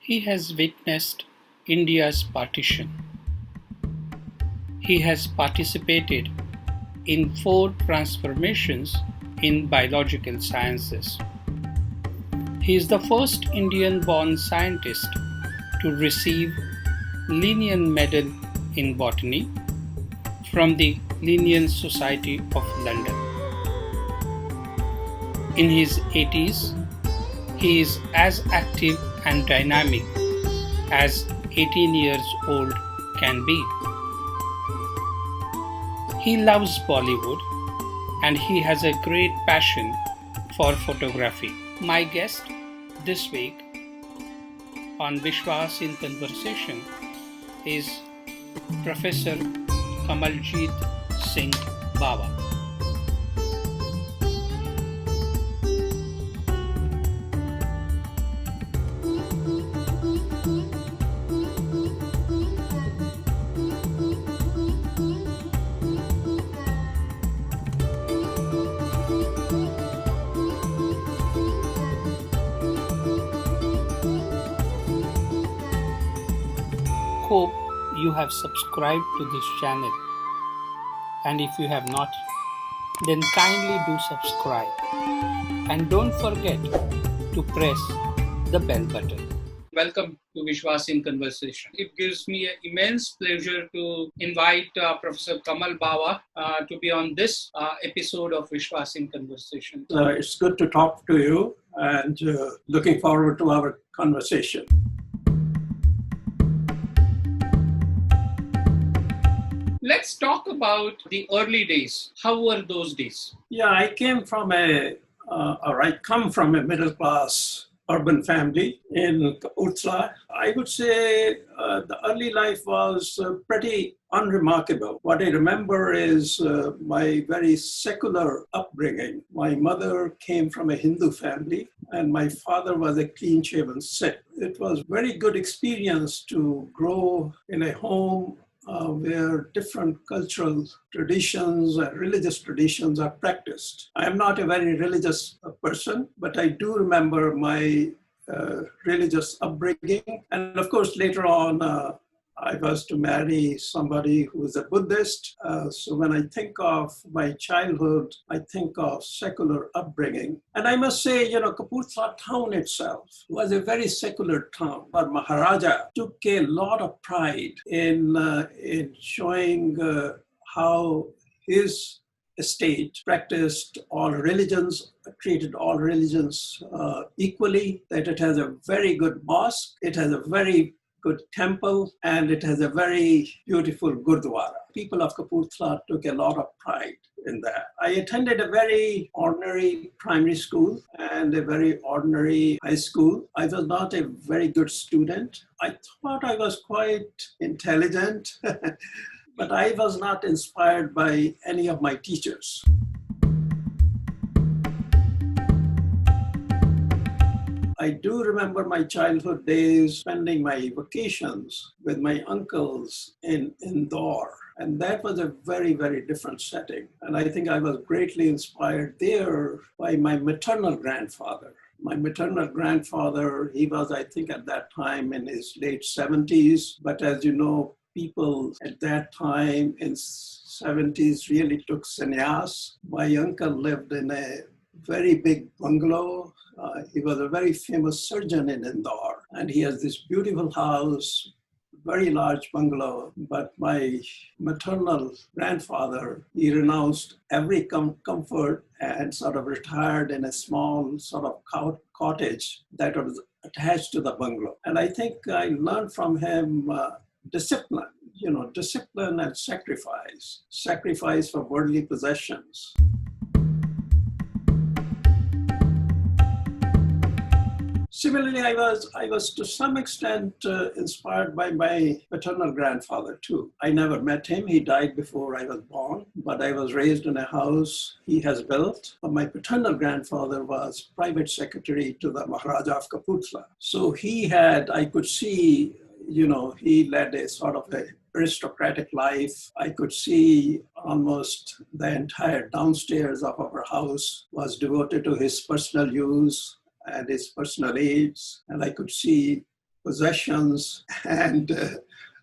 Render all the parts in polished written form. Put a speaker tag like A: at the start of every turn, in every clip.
A: He has witnessed India's partition. He has participated in 4 transformations in biological sciences. He is the first Indian-born scientist to receive Linnean Medal in Botany from the Linnean Society of London. In his 80s, he is as active and dynamic as 18 years old can be. He loves Bollywood and he has a great passion for photography. My guest this week on Vishwas in Conversation is Professor Kamaljit Singh Bawa. Hope you have subscribed to this channel, and if you have not, then kindly do subscribe and don't forget to press the bell button. Welcome to Vishwas in Conversation. It gives me an immense pleasure to invite Professor Kamal Bawa to be on this episode of Vishwas in Conversation.
B: It's good to talk to you and looking forward to our conversation.
A: Let's talk about the early days. How were those days?
B: Yeah, I come from a middle-class urban family in Kapurthala. I would say the early life was pretty unremarkable. What I remember is my very secular upbringing. My mother came from a Hindu family and my father was a clean-shaven Sikh. It was a very good experience to grow in a home where different cultural traditions and religious traditions are practiced. I am not a very religious person, but I do remember my religious upbringing. And of course, later on, I was to marry somebody who is a Buddhist. So when I think of my childhood, I think of secular upbringing. And I must say, Kapurthala town itself was a very secular town. But Maharaja took a lot of pride in showing how his estate practiced all religions, treated all religions equally, that it has a very good mosque, it has a very good temple, and it has a very beautiful Gurdwara. People of Kapurthala took a lot of pride in that. I attended a very ordinary primary school and a very ordinary high school. I was not a very good student. I thought I was quite intelligent, but I was not inspired by any of my teachers. I do remember my childhood days spending my vacations with my uncles in Indore. And that was a very, very different setting. And I think I was greatly inspired there by my maternal grandfather. My maternal grandfather, he was, I think at that time in his late 70s. But as you know, people at that time in 70s really took sannyas. My uncle lived in a very big bungalow. He was a very famous surgeon in Indore, and he has this beautiful house, very large bungalow. But my maternal grandfather, he renounced every comfort and sort of retired in a small sort of cottage that was attached to the bungalow. And I think I learned from him discipline, discipline and sacrifice for worldly possessions. Similarly, I was to some extent inspired by my paternal grandfather too. I never met him. He died before I was born, but I was raised in a house he has built. My paternal grandfather was private secretary to the Maharaja of Kapurthala. So I could see, he led a sort of a aristocratic life. I could see almost the entire downstairs of our house was devoted to his personal use and his personal aids. And I could see possessions. And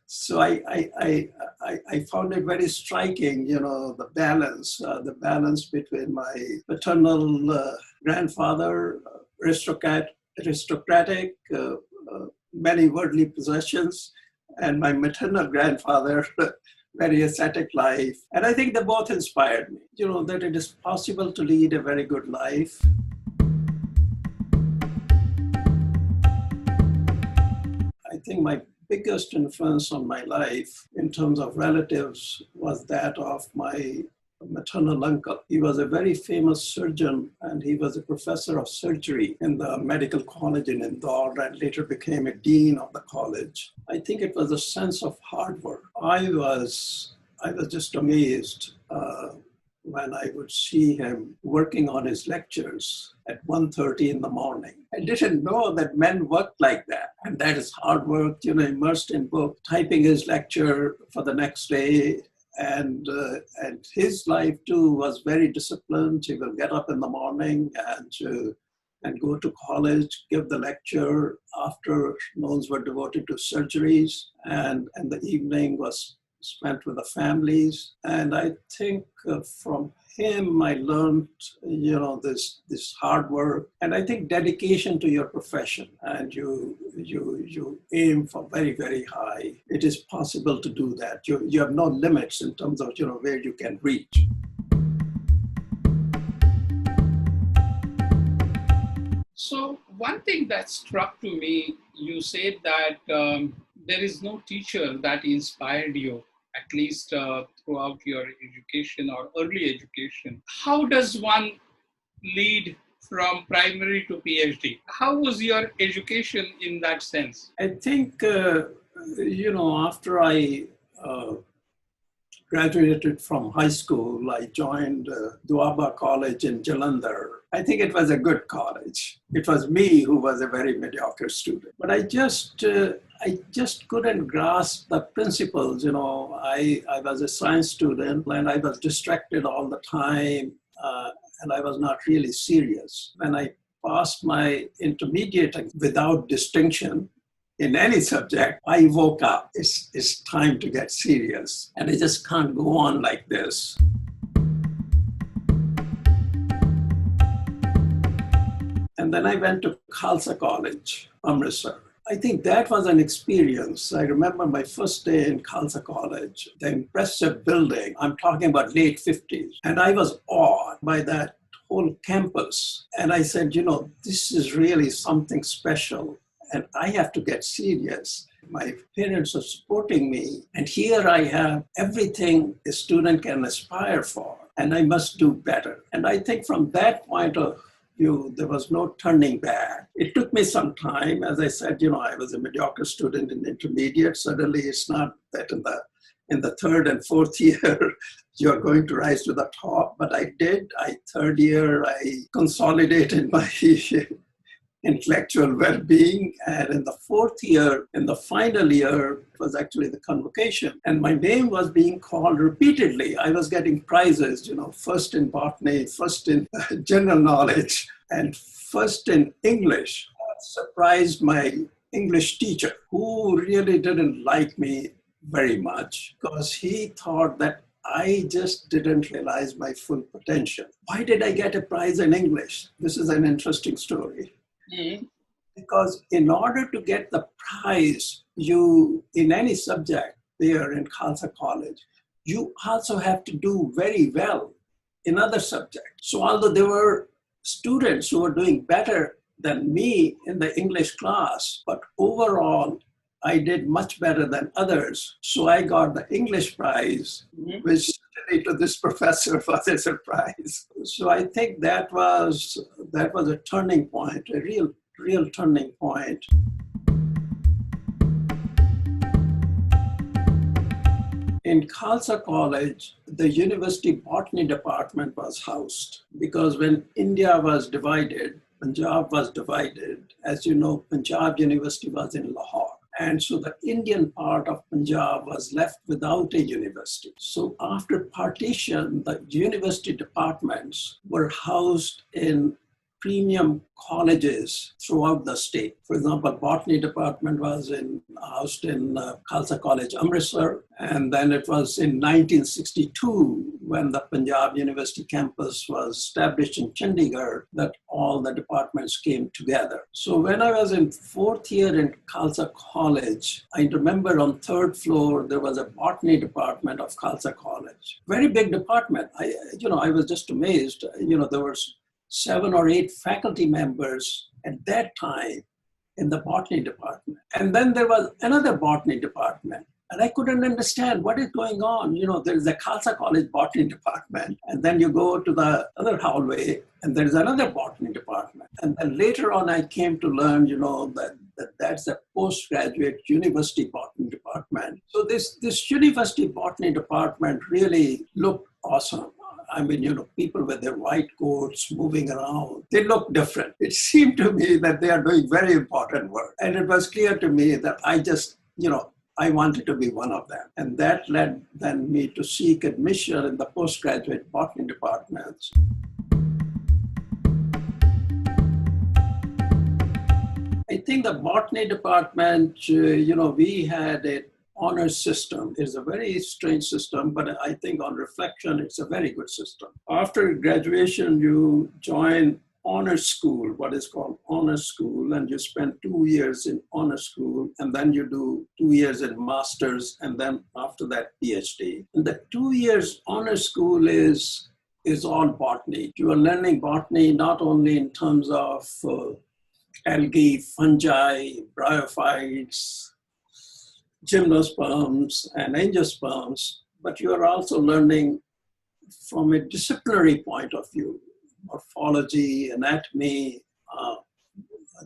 B: so I found it very striking, the balance between my paternal grandfather, aristocratic, many worldly possessions, and my maternal grandfather, very ascetic life. And I think they both inspired me, that it is possible to lead a very good life. I think my biggest influence on my life in terms of relatives was that of my maternal uncle. He was a very famous surgeon, and he was a professor of surgery in the medical college in Indore and later became a dean of the college. I think it was a sense of hard work. I was just amazed when I would see him working on his lectures at 1:30 in the morning. I didn't know that men worked like that. And that is hard work, immersed in book, typing his lecture for the next day. And his life too was very disciplined. He will get up in the morning and go to college, give the lecture. Afternoons were devoted to surgeries, and the evening was spent with the families. And I think from him, I learned, this hard work, and I think dedication to your profession. And you aim for very, very high. It is possible to do that. You have no limits in terms of, where you can reach.
A: So one thing that struck to me, you said that there is no teacher that inspired you, at least throughout your education or early education. How does one lead from primary to PhD? How was your education in that sense?
B: I think, after I graduated from high school, I joined Duaba College in Jalandhar. I think it was a good college. It was me who was a very mediocre student. But I just couldn't grasp the principles. I was a science student and I was distracted all the time, and I was not really serious. When I passed my intermediate without distinction in any subject, I woke up. It's time to get serious. And I just can't go on like this. And then I went to Khalsa College, Amritsar. I think that was an experience. I remember my first day in Khalsa College, the impressive building. I'm talking about late 50s. And I was awed by that whole campus. And I said, this is really something special. And I have to get serious. My parents are supporting me. And here I have everything a student can aspire for. And I must do better. And I think from that point of view, there was no turning back. It took me some time. As I said, I was a mediocre student in intermediate. Suddenly it's not that in the third and fourth year, you're going to rise to the top. But I did. Third year, I consolidated my intellectual well-being. And in the fourth year, in the final year, it was actually the convocation. And my name was being called repeatedly. I was getting prizes, first in botany, first in general knowledge, and first in English. That surprised my English teacher, who really didn't like me very much because he thought that I just didn't realize my full potential. Why did I get a prize in English? This is an interesting story. Mm-hmm. Because in order to get the prize, you, in any subject there in Khalsa College, you also have to do very well in other subjects. So although there were students who were doing better than me in the English class, but overall, I did much better than others. So I got the English prize, which to this professor was a surprise. So I think that was a turning point, a real turning point. In Khalsa College, the university botany department was housed because when India was divided, Punjab was divided. As you know, Punjab University was in Lahore. And so the Indian part of Punjab was left without a university. So after partition, the university departments were housed in premium colleges throughout the state. For example, botany department was housed in Khalsa College, Amritsar, and then it was in 1962 when the Punjab University campus was established in Chandigarh that all the departments came together. So when I was in fourth year in Khalsa College, I remember on third floor there was a botany department of Khalsa College. Very big department. I was just amazed. There were 7 or 8 faculty members at that time in the botany department. And then there was another botany department. And I couldn't understand what is going on. There's the Khalsa College botany department. And then you go to the other hallway and there's another botany department. And then later on, I came to learn, that's a postgraduate university botany department. So this university botany department really looked awesome. People with their white coats moving around, they look different. It seemed to me that they are doing very important work. And it was clear to me that I wanted to be one of them. And that led then me to seek admission in the postgraduate botany departments. I think the botany department, we had a honors system. It's a very strange system, but I think on reflection, it's a very good system. After graduation, you join honors school, what is called honors school, and you spend 2 years in honors school, and then you do 2 years in masters, and then after that, PhD. And the 2 years honors school is all botany. You are learning botany not only in terms of algae, fungi, bryophytes, gymnosperms and angiosperms, but you are also learning from a disciplinary point of view, morphology, anatomy,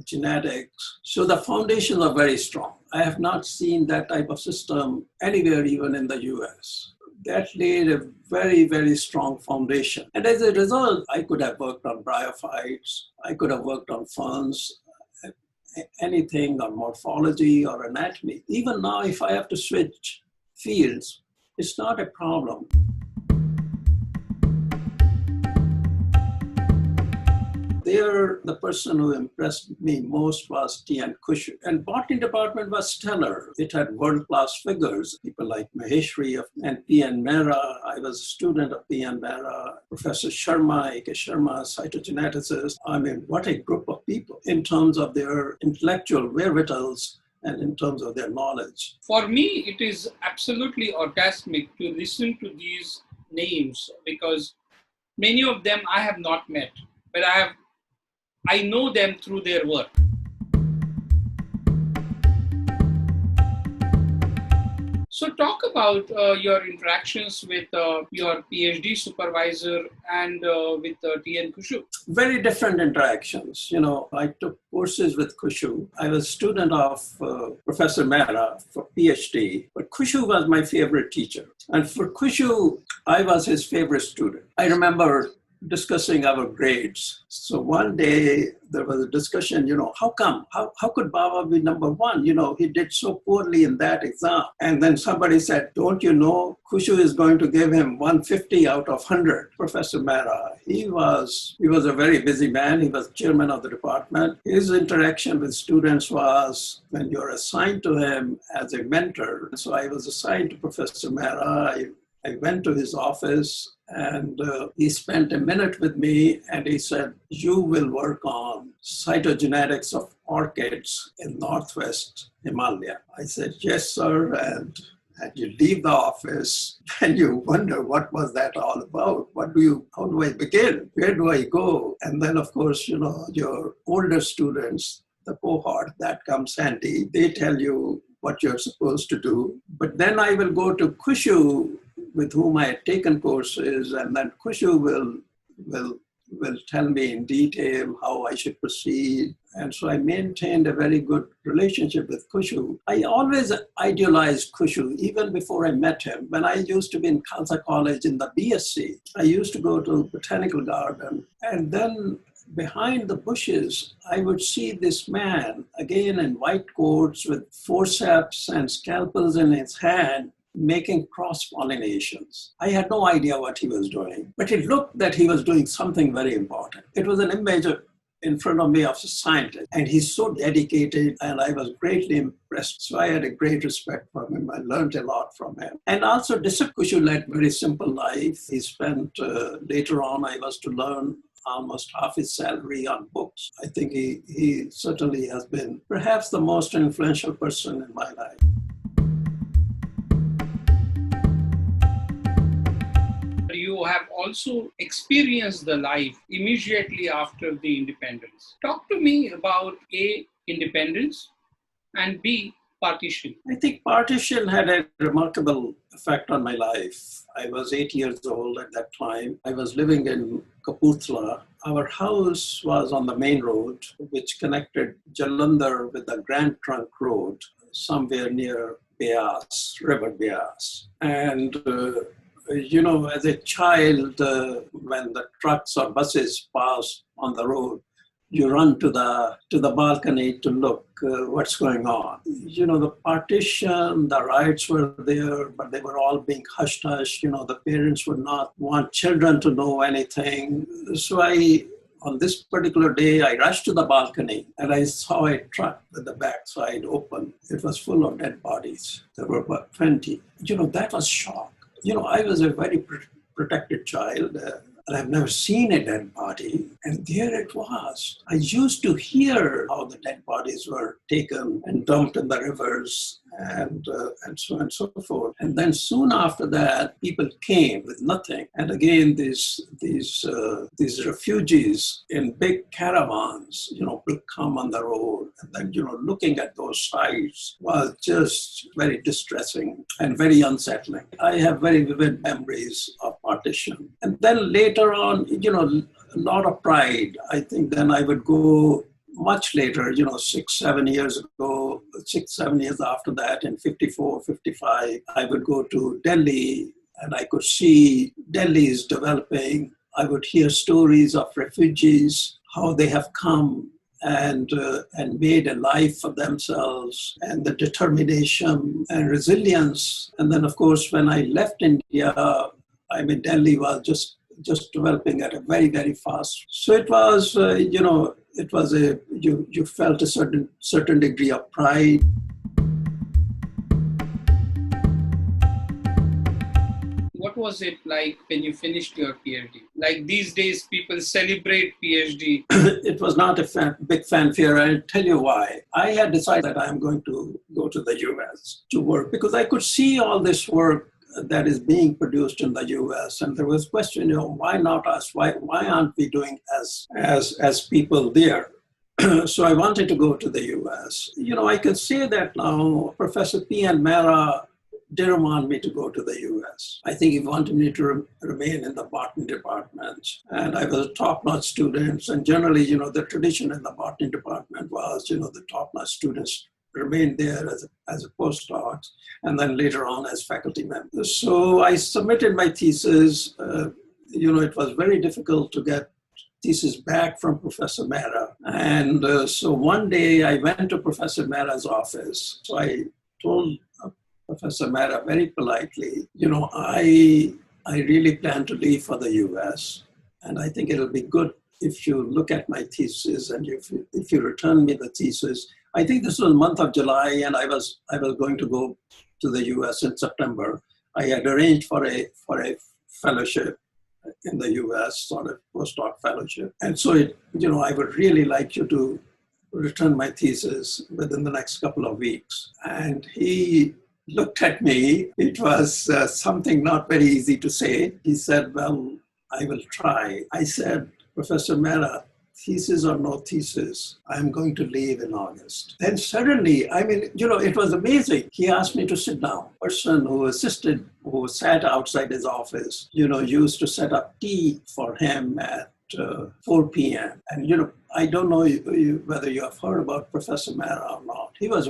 B: genetics. So the foundations are very strong. I have not seen that type of system anywhere, even in the US. That laid a very, very strong foundation. And as a result, I could have worked on bryophytes, I could have worked on ferns, anything on morphology or anatomy. Even now, if I have to switch fields, it's not a problem. There, the person who impressed me most was T.N. Kushu. And botany department was stellar. It had world-class figures, people like Maheshwari and P.N. Mehra. I was a student of P.N. Mehra, Professor Sharma, A.K. Sharma, cytogeneticist. What a group of people in terms of their intellectual wherewithals and in terms of their knowledge.
A: For me, it is absolutely orgasmic to listen to these names because many of them I have not met, but I know them through their work. So talk about your interactions with your PhD supervisor and with T.N. Kushu.
B: Very different interactions. I took courses with Kushu. I was a student of Professor Mehra for PhD, but Kushu was my favorite teacher. And for Kushu, I was his favorite student. I remember discussing our grades. So one day there was a discussion, how come? How could Bawa be number one? He did so poorly in that exam. And then somebody said, don't you know, Kushu is going to give him 150 out of 100. Professor Mehra, he was a very busy man. He was chairman of the department. His interaction with students was when you're assigned to him as a mentor. So I was assigned to Professor Mehra. I went to his office and he spent a minute with me and he said, you will work on cytogenetics of orchids in Northwest Himalaya. I said, yes, sir. And you leave the office and you wonder, what was that all about? How do I begin? Where do I go? And then, of course, your older students, the cohort, that comes handy. They tell you what you're supposed to do. But then I will go to Kushu, with whom I had taken courses, and then Kushu will tell me in detail how I should proceed. And so I maintained a very good relationship with Kushu. I always idealized Kushu, even before I met him. When I used to be in Khalsa College in the BSc, I used to go to Botanical Garden, and then behind the bushes, I would see this man, again in white coats with forceps and scalpels in his hand, making cross-pollinations. I had no idea what he was doing, but it looked that he was doing something very important. It was an image in front of me of a scientist, and he's so dedicated, and I was greatly impressed. So I had a great respect for him. I learned a lot from him. And also Kushu led very simple life. He spent, later on, I was to learn almost half his salary on books. I think he certainly has been perhaps the most influential person in my life.
A: You have also experienced the life immediately after the independence. Talk to me about A, independence, and B, partition.
B: I think partition had a remarkable effect on my life. I was 8 years old at that time. I was living in Kapurthala. Our house was on the main road, which connected Jalandhar with the Grand Trunk Road, somewhere near Beas, River Beas. And as a child, when the trucks or buses pass on the road, you run to the balcony to look what's going on. The partition, the riots were there, but they were all being hush-hush. The parents would not want children to know anything. So on this particular day, I rushed to the balcony and I saw a truck with the backside open. It was full of dead bodies. There were about 20. That was shock. I was a very protected child, and I've never seen a dead body. And there it was. I used to hear how the dead bodies were taken and dumped in the rivers and so on and so forth. And then soon after that, people came with nothing. And again, these refugees in big caravans, will come on the road. And then, looking at those sights was just very distressing and very unsettling. I have very vivid memories of partition. And then later on, a lot of pride. I think then I would go much later, 6-7 years ago, 6-7 years after that, in 54, 55, I would go to Delhi and I could see Delhi is developing. I would hear stories of refugees, how they have come and made a life for themselves, and the determination and resilience. And then, of course, when I left India, Delhi was just developing at a very, very fast. So it was, you felt a certain degree of pride.
A: What was it like when you finished your PhD? Like these days, people celebrate PhD.
B: It was not a big fanfare. I'll tell you why. I had decided that I'm going to go to the US to work because I could see all this work that is being produced in the US. And there was a question, why not us? Why aren't we doing as people there? So I wanted to go to the US. I can say that now Professor P.N. Mehra didn't want me to go to the US. I think he wanted me to remain in the botany department. And I was a top-notch student. And generally, the tradition in the botany department was, the top-notch students remained there as a postdocs, and then later on as faculty members. So I submitted my thesis. It was very difficult to get thesis back from Professor Mehra. And so one day I went to Professor Mehra's office. So I told Professor Mehra very politely, I really plan to leave for the US, and I think it'll be good if you look at my thesis and if you return me the thesis. I think this was the month of July, and I was going to go to the US in September. I had arranged for a fellowship in the US, sort of postdoc fellowship. And so I would really like you to return my thesis within the next couple of weeks. And he looked at me. It was something not very easy to say. He said, well, I will try. I said, Professor Mehra, thesis or no thesis, I'm going to leave in August. Then suddenly, it was amazing. He asked me to sit down. A person who sat outside his office, used to set up tea for him at 4 p.m. And, I don't know whether you have heard about Professor Mehra or not. He was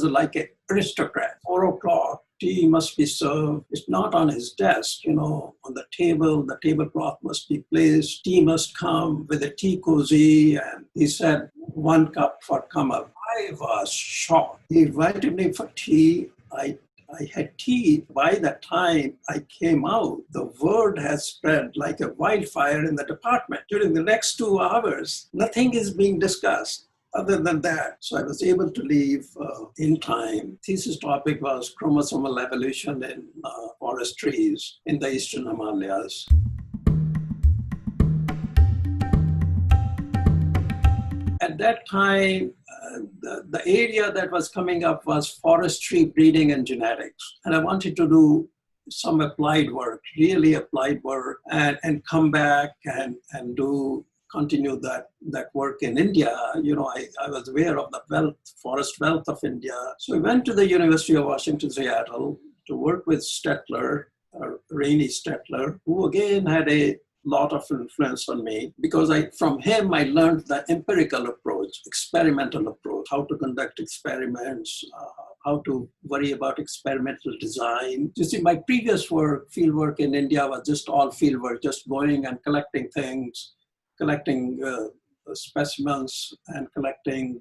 B: like an aristocrat. 4 o'clock, tea must be served. It's not on his desk, on the tablecloth must be placed. Tea must come with a tea cozy. And he said, 1 cup for Kamal. I was shocked. He invited me for tea. I I had tea. By the time I came out, the word has spread like a wildfire in the department. During the next 2 hours, nothing is being discussed other than that. So I was able to leave in time. Thesis topic was chromosomal evolution in forest trees in the eastern Himalayas. At that time, the area that was coming up was forestry breeding and genetics. And I wanted to do some applied work, really applied work, and come back and continue that work in India. You know, I was aware of the forest wealth of India. So I went to the University of Washington, Seattle to work with Stettler, Rainey Stettler, who again had a lot of influence on me, because from him I learned the empirical approach, experimental approach, how to conduct experiments, how to worry about experimental design. You see, my previous work, field work in India, was just all field work, just going and collecting things, collecting specimens and collecting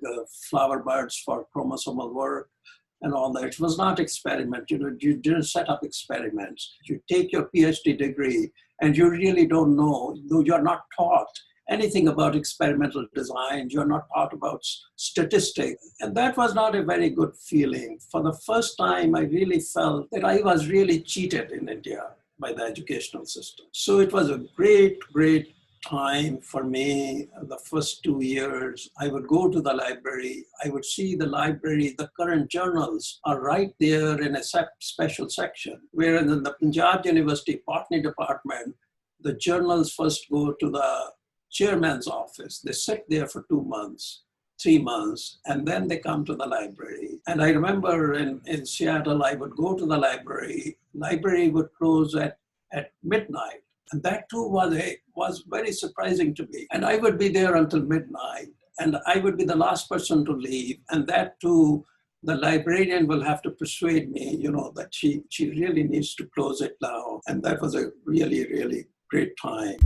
B: flower buds for chromosomal work and all that. It was not experiment. You know, you didn't set up experiments. You take your PhD degree and you really don't know, though you're not taught anything about experimental design, you're not taught about statistics. And that was not a very good feeling. For the first time, I really felt that I was really cheated in India by the educational system. So it was a great, great time for me. The first 2 years, I would go to the library. I would see the library, the current journals are right there in a special section, whereas in the Punjab University Botany department, the journals first go to the chairman's office. They sit there for 2 months, 3 months, and then they come to the library. And I remember in Seattle, I would go to the library. Library would close at midnight. And that too was very surprising to me. And I would be there until midnight, and I would be the last person to leave. And that too, the librarian will have to persuade me, you know, that she really needs to close it now. And that was a really, really great time.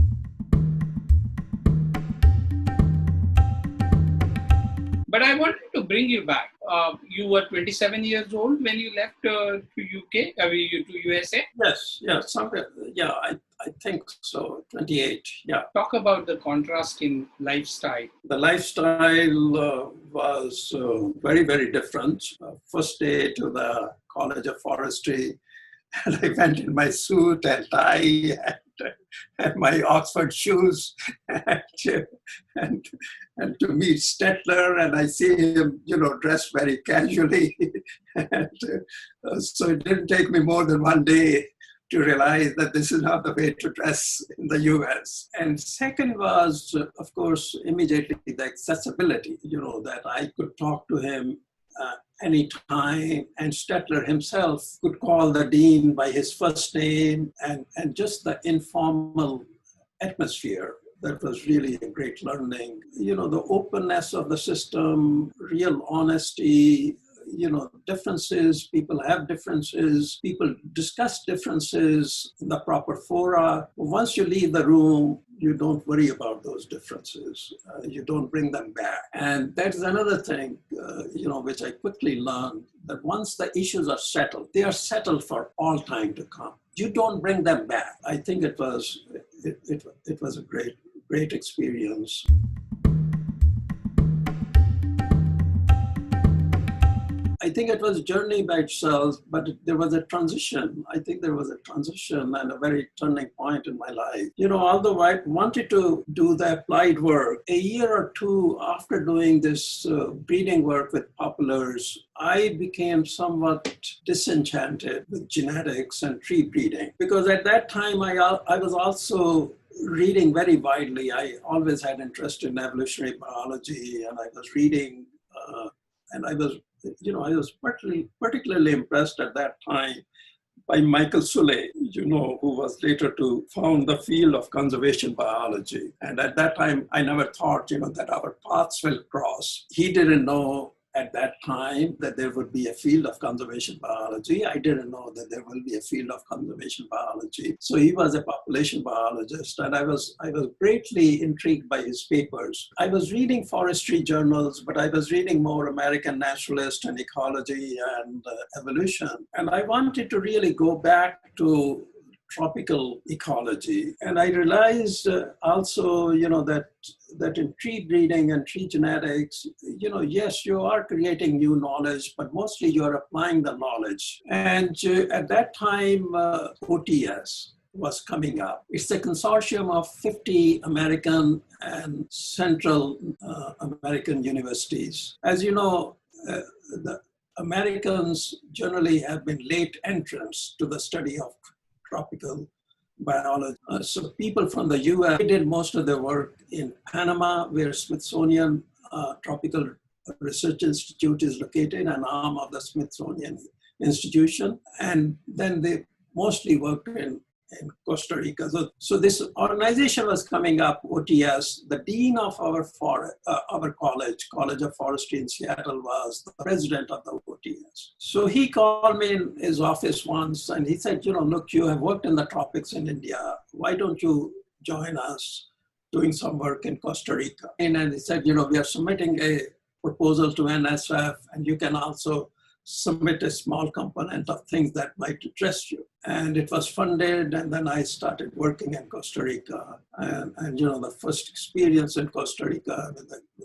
A: But I wanted to bring you back. You were 27 years old when you left to UK, to USA?
B: Yes, somewhere. Yeah, I think so, 28, yeah.
A: Talk about the contrast in lifestyle.
B: The lifestyle was very, very different. First day to the College of Forestry, and I went in my suit and tie and my Oxford shoes and to meet Stettler, and I see him, you know, dressed very casually. And so it didn't take me more than 1 day to realize that this is not the way to dress in the US. And second was, of course, immediately the accessibility, you know, that I could talk to him anytime, and Stettler himself could call the dean by his first name, and just the informal atmosphere. That was really a great learning. You know, the openness of the system, real honesty, you know, differences, people have differences, people discuss differences in the proper fora. Once you leave the room, you don't worry about those differences. You don't bring them back. And that's another thing, you know, which I quickly learned, that once the issues are settled, they are settled for all time to come. You don't bring them back. I think it was a great experience. I think it was a journey by itself, but there was a transition. I think there was a transition and a very turning point in my life. You know, although I wanted to do the applied work, a year or two after doing this breeding work with populars, I became somewhat disenchanted with genetics and tree breeding. Because at that time, I was also reading very widely. I always had interest in evolutionary biology, and I was reading, and I was particularly impressed at that time by Michael Suley, you know, who was later to found the field of conservation biology. And at that time, I never thought, you know, that our paths will cross. He didn't know, at that time that there would be a field of conservation biology. I didn't know that there will be a field of conservation biology. So he was a population biologist, and I was greatly intrigued by his papers. I was reading forestry journals, but I was reading more American Naturalist and Ecology and Evolution. And I wanted to really go back to tropical ecology. And I realized also, that in tree breeding and tree genetics, yes, you are creating new knowledge, but mostly you're applying the knowledge. And at that time, OTS was coming up. It's a consortium of 50 American and Central American universities. As you know, the Americans generally have been late entrants to the study of tropical biology. So people from the US did most of their work in Panama, where Smithsonian Tropical Research Institute is located, an arm of the Smithsonian Institution. And then they mostly worked in Costa Rica. So this organization was coming up, OTS. The dean of our College of Forestry in Seattle was the president of the OTS. So he called me in his office once and he said, look, you have worked in the tropics in India. Why don't you join us doing some work in Costa Rica? And he said, we are submitting a proposal to NSF, and you can also submit a small component of things that might interest you. And it was funded, and then I started working in Costa Rica. And the first experience in Costa Rica,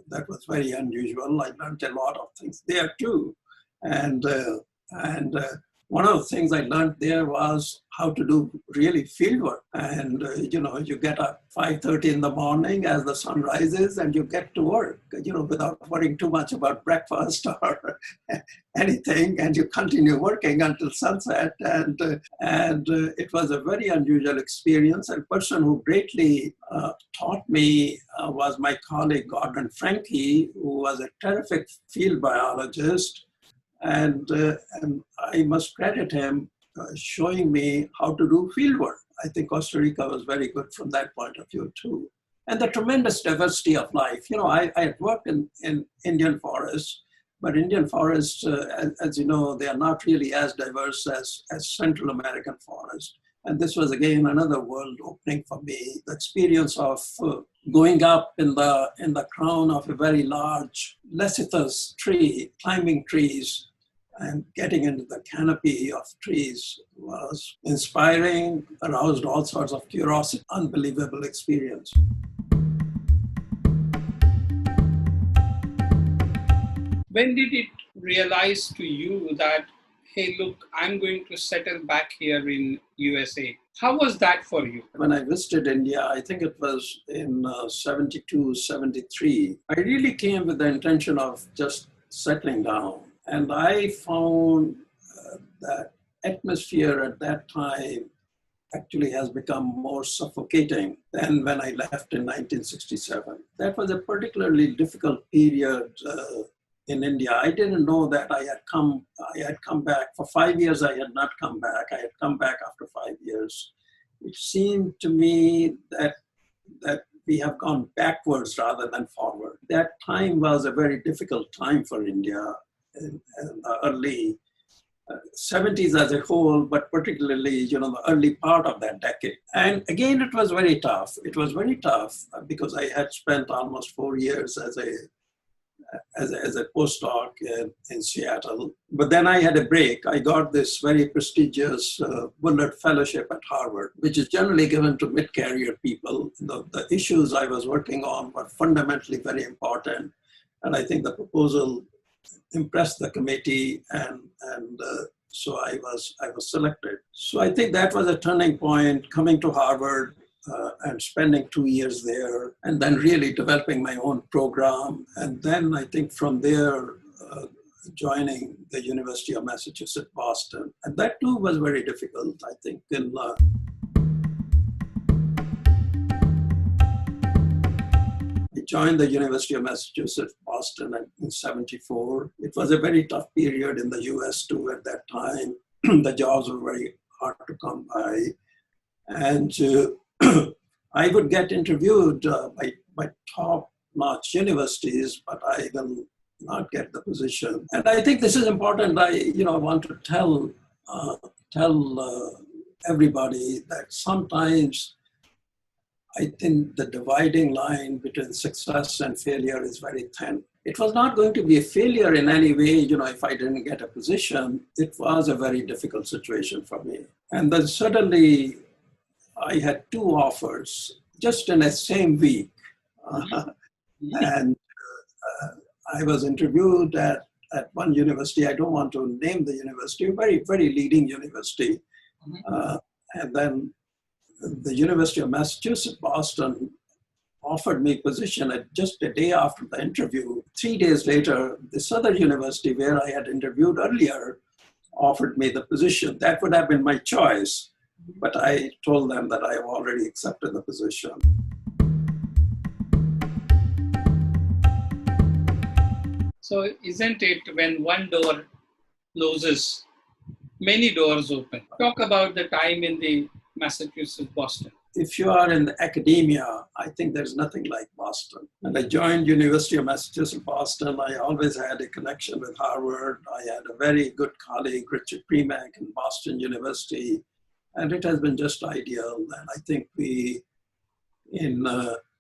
B: that was very unusual. I learned a lot of things there too. And one of the things I learned there was how to do really field work. And, you get up 5:30 in the morning as the sun rises and you get to work, without worrying too much about breakfast or anything. And you continue working until sunset. And it was a very unusual experience. And the person who greatly taught me was my colleague, Gordon Franke, who was a terrific field biologist. And I must credit him showing me how to do field work. I think Costa Rica was very good from that point of view too. And the tremendous diversity of life. I had worked in Indian forests, but Indian forests, as you know, they are not really as diverse as Central American forests. And this was again another world opening for me. The experience of going up in the crown of a very large lecythus tree, climbing trees, and getting into the canopy of trees was inspiring, aroused all sorts of curiosity, unbelievable experience.
A: When did it realize to you that, hey, look, I'm going to settle back here in USA? How was that for you?
B: When I visited India, I think it was in 72, 73, I really came with the intention of just settling down. And I found that atmosphere at that time actually has become more suffocating than when I left in 1967. That was a particularly difficult period in India. I didn't know that I had come back. For 5 years, I had not come back. I had come back after 5 years. It seemed to me that we have gone backwards rather than forward. That time was a very difficult time for India in the early 70s as a whole, but particularly, the early part of that decade. And again, it was very tough. It was very tough because I had spent almost 4 years as a postdoc in Seattle. But then I had a break. I got this very prestigious Bullard Fellowship at Harvard, which is generally given to mid-career people. The issues I was working on were fundamentally very important. And I think the proposal impressed the committee, and so I was selected. So I think that was a turning point, coming to Harvard and spending 2 years there, and then really developing my own program. And then I think from there, joining the University of Massachusetts, Boston. And that too was very difficult, I think. I joined the University of Massachusetts, Boston in 74. It was a very tough period in the US too at that time. The jobs were very hard to come by. And I would get interviewed by top-notch universities, but I will not get the position. And I think this is important. I want to tell everybody that sometimes I think the dividing line between success and failure is very thin. It was not going to be a failure in any way, if I didn't get a position. It was a very difficult situation for me. And then suddenly I had two offers just in the same week. And I was interviewed at one university. I don't want to name the university, a very, very leading university. And then the University of Massachusetts, Boston, offered me a position just a day after the interview. 3 days later, this other university where I had interviewed earlier offered me the position. That would have been my choice, but I told them that I have already accepted the position.
A: So isn't it when one door closes, many doors open? Talk about the time in the Massachusetts, Boston.
B: If you are in academia, I think there's nothing like Boston. When I joined University of Massachusetts, Boston, I always had a connection with Harvard. I had a very good colleague, Richard Premack, in Boston University, and it has been just ideal. And I think in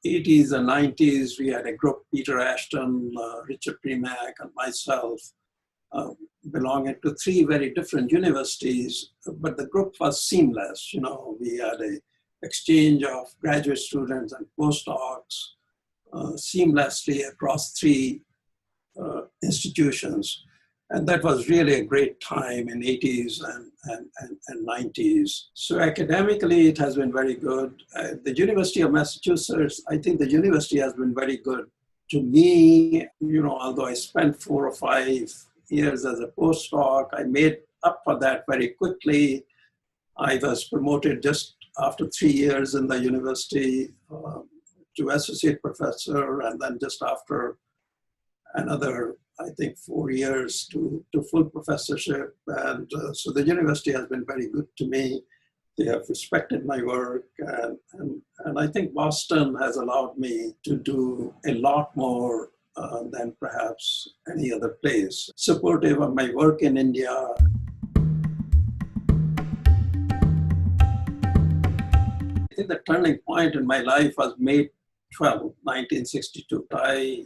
B: 80s and 90s, we had a group, Peter Ashton, Richard Premack, and myself, belonging to three very different universities, but the group was seamless. We had a exchange of graduate students and postdocs seamlessly across three institutions. And that was really a great time in 80s and 90s. So academically, it has been very good. The University of Massachusetts, I think the university has been very good to me. Although I spent 4 or 5 years as a postdoc, I made up for that very quickly. I was promoted just after 3 years in the university to associate professor, and then just after another, I think, 4 years to full professorship. And so the university has been very good to me. They have respected my work, and I think Boston has allowed me to do a lot more than perhaps any other place. Supportive of my work in India. I think the turning point in my life was May 12, 1962. I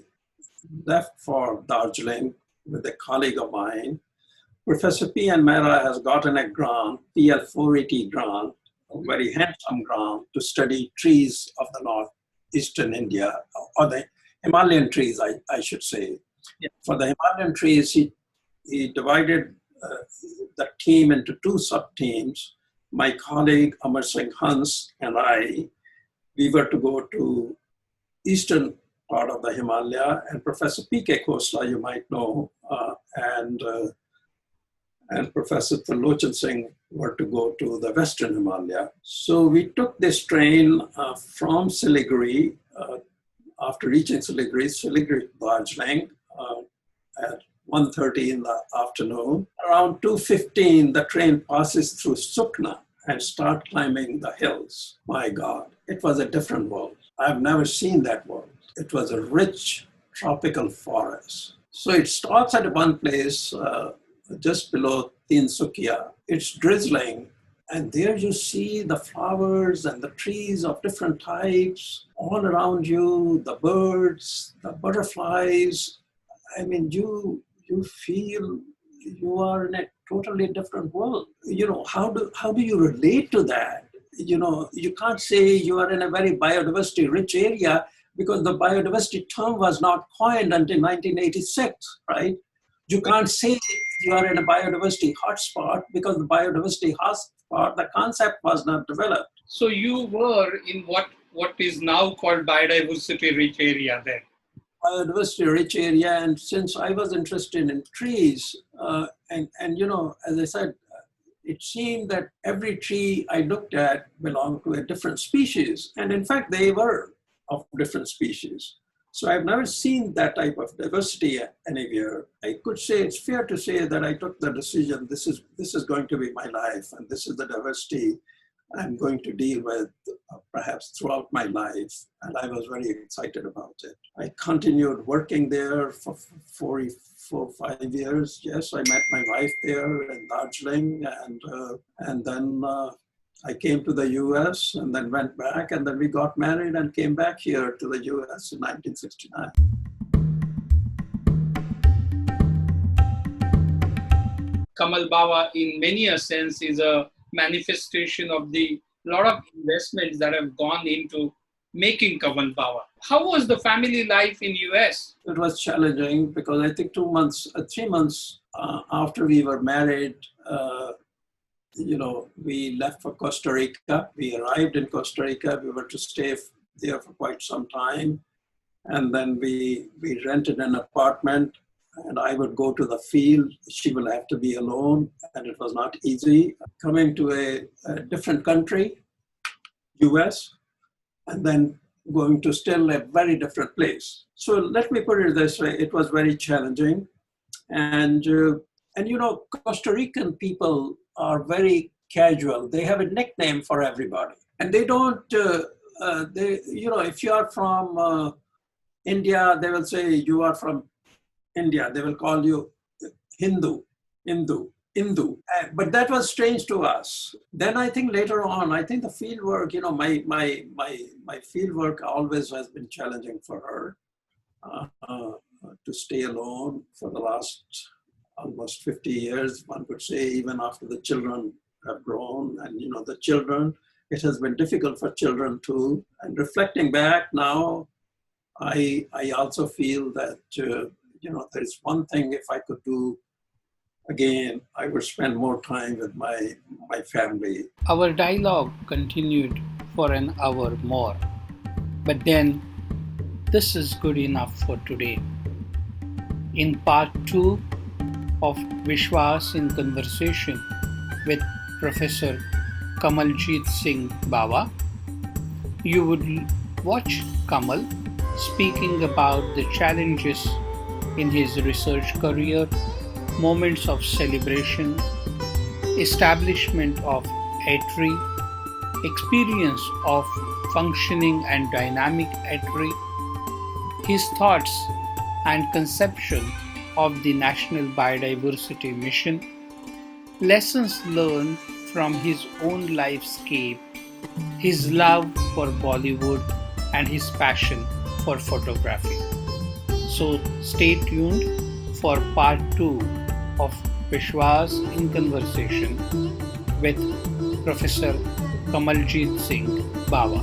B: left for Darjeeling with a colleague of mine. Professor P. N. Mehra has gotten a grant, PL 480 grant, a very handsome grant, to study trees of the northeastern India, or the Himalayan trees, I should say. Yeah. For the Himalayan trees, he divided the team into 2 sub-teams. My colleague Amar Singh Hans and I, we were to go to eastern part of the Himalaya, and Professor P.K. Khosla, you might know, and Professor Kamaljit Singh were to go to the Western Himalaya. So we took this train from Siliguri. After reaching Siliguri to Darjeeling at 1:30 in the afternoon. Around 2:15, the train passes through Sukna and start climbing the hills. My God, it was a different world. I've never seen that world. It was a rich tropical forest. So it starts at one place just below Tinsukia. It's drizzling, and there you see the flowers and the trees of different types all around you, the birds, the butterflies. I mean, you feel you are in a totally different world. How do you relate to that? You can't say you are in a very biodiversity rich area, because the biodiversity term was not coined until 1986, right? You can't say you are in a biodiversity hotspot, because the biodiversity hotspot, the concept was not developed.
A: So you were in what is now called biodiversity rich area then?
B: Biodiversity rich area, and since I was interested in trees, and as I said, it seemed that every tree I looked at belonged to a different species, and in fact they were of different species. So I've never seen that type of diversity anywhere. I could say, it's fair to say that I took the decision, this is going to be my life, and this is the diversity I'm going to deal with perhaps throughout my life. And I was very excited about it. I continued working there for 5 years. Yes, I met my wife there in Darjeeling, and then I came to the US and then went back, and then we got married and came back here to the US in 1969.
A: Kamal Bawa, in many a sense, is a manifestation of the lot of investments that have gone into making Kamal Bawa. How was the family life in US?
B: It was challenging because I think 3 months after we were married, we left for Costa Rica. We arrived in Costa Rica. We were to stay there for quite some time. And then we rented an apartment, and I would go to the field. She will have to be alone, and it was not easy. Coming to a different country, US, and then going to still a very different place. So let me put it this way, it was very challenging. And Costa Rican people are very casual. They have a nickname for everybody. And they don't, if you are from India, they will say you are from India. They will call you Hindu. But that was strange to us. Then I think later on, I think the field work, my field work always has been challenging for her to stay alone for the last almost 50 years, one could say, even after the children have grown. And, the children, it has been difficult for children too. And reflecting back now, I also feel that, there's one thing if I could do again, I would spend more time with my family.
A: Our dialogue continued for an hour more. But then, this is good enough for today. In part 2 of Vishwas in Conversation with Professor Kamaljit Singh Bawa, you would watch Kamal speaking about the challenges in his research career, moments of celebration, establishment of eatery, experience of functioning and dynamic eatery, his thoughts and conception of the National Biodiversity Mission, lessons learned from his own lifescape, his love for Bollywood, and his passion for photography. So stay tuned for part 2 of Vishwas in Conversation with Professor Kamaljit Singh Bawa.